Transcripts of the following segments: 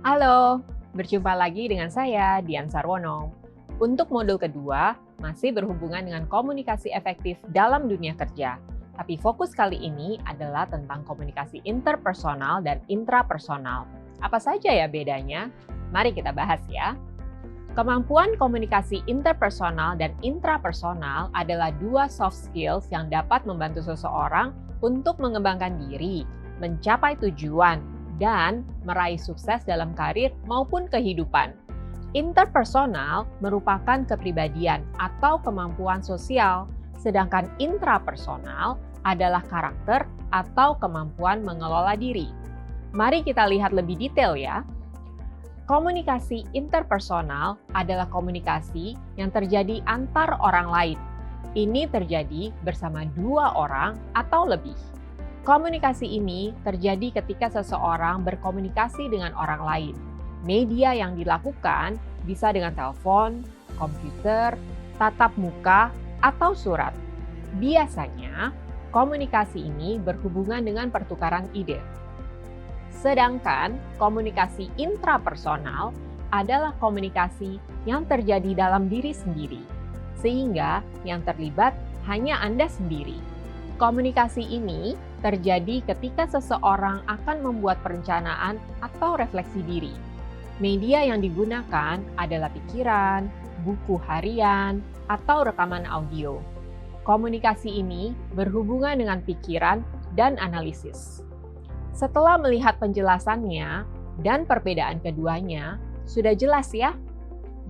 Halo, berjumpa lagi dengan saya, Dian Sarwono. Untuk modul kedua, masih berhubungan dengan komunikasi efektif dalam dunia kerja. Tapi fokus kali ini adalah tentang komunikasi interpersonal dan intrapersonal. Apa saja ya bedanya? Mari kita bahas ya. Kemampuan komunikasi interpersonal dan intrapersonal adalah dua soft skills yang dapat membantu seseorang untuk mengembangkan diri, mencapai tujuan, dan meraih sukses dalam karir maupun kehidupan. Interpersonal merupakan kepribadian atau kemampuan sosial, sedangkan intrapersonal adalah karakter atau kemampuan mengelola diri. Mari kita lihat lebih detail ya. Komunikasi interpersonal adalah komunikasi yang terjadi antar orang lain. Ini terjadi bersama dua orang atau lebih. Komunikasi ini terjadi ketika seseorang berkomunikasi dengan orang lain. Media yang dilakukan bisa dengan telepon, komputer, tatap muka, atau surat. Biasanya, komunikasi ini berhubungan dengan pertukaran ide. Sedangkan komunikasi intrapersonal adalah komunikasi yang terjadi dalam diri sendiri, sehingga yang terlibat hanya Anda sendiri. Komunikasi ini terjadi ketika seseorang akan membuat perencanaan atau refleksi diri. Media yang digunakan adalah pikiran, buku harian, atau rekaman audio. Komunikasi ini berhubungan dengan pikiran dan analisis. Setelah melihat penjelasannya dan perbedaan keduanya, sudah jelas ya?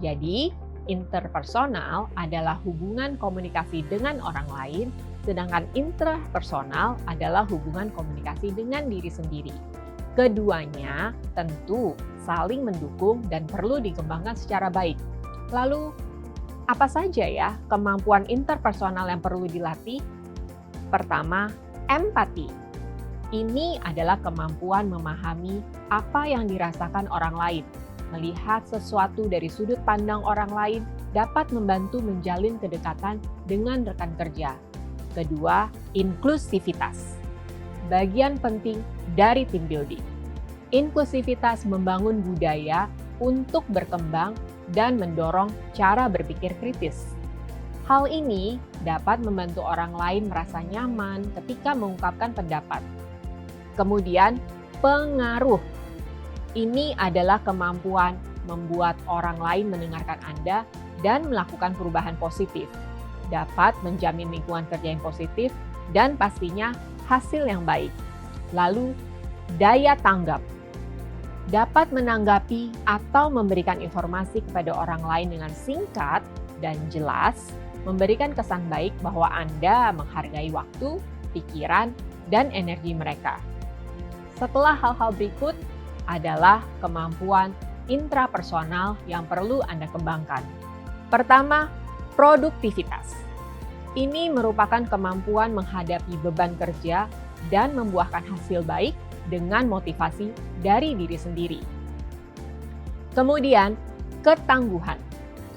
Jadi, interpersonal adalah hubungan komunikasi dengan orang lain, sedangkan intrapersonal adalah hubungan komunikasi dengan diri sendiri. Keduanya tentu saling mendukung dan perlu dikembangkan secara baik. Lalu, apa saja ya kemampuan interpersonal yang perlu dilatih? Pertama, empati. Ini adalah kemampuan memahami apa yang dirasakan orang lain. Melihat sesuatu dari sudut pandang orang lain dapat membantu menjalin kedekatan dengan rekan kerja. Kedua, inklusivitas. Bagian penting dari team building. Inklusivitas membangun budaya untuk berkembang dan mendorong cara berpikir kritis. Hal ini dapat membantu orang lain merasa nyaman ketika mengungkapkan pendapat. Kemudian, pengaruh. Ini adalah kemampuan membuat orang lain mendengarkan Anda dan melakukan perubahan positif. Dapat menjamin lingkungan kerja yang positif dan pastinya hasil yang baik. Lalu, daya tanggap. Dapat menanggapi atau memberikan informasi kepada orang lain dengan singkat dan jelas, memberikan kesan baik bahwa Anda menghargai waktu, pikiran, dan energi mereka. Setelah hal-hal berikut adalah kemampuan intrapersonal yang perlu Anda kembangkan. Pertama, produktivitas. Ini merupakan kemampuan menghadapi beban kerja dan membuahkan hasil baik dengan motivasi dari diri sendiri. Kemudian, ketangguhan.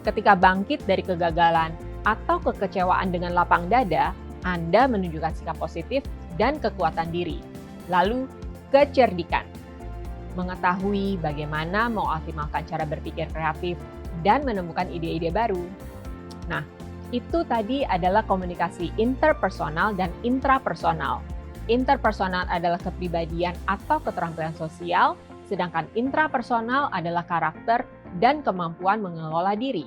Ketika bangkit dari kegagalan atau kekecewaan dengan lapang dada, Anda menunjukkan sikap positif dan kekuatan diri. Lalu, kecerdikan. Mengetahui bagaimana mengoptimalkan cara berpikir kreatif dan menemukan ide-ide baru. Nah, itu tadi adalah komunikasi interpersonal dan intrapersonal. Interpersonal adalah kepribadian atau keterampilan sosial, sedangkan intrapersonal adalah karakter dan kemampuan mengelola diri.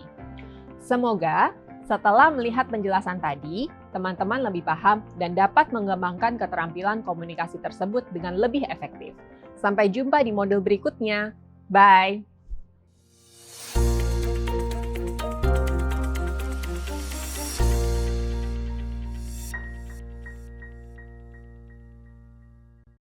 Semoga setelah melihat penjelasan tadi, teman-teman lebih paham dan dapat mengembangkan keterampilan komunikasi tersebut dengan lebih efektif. Sampai jumpa di modul berikutnya. Bye!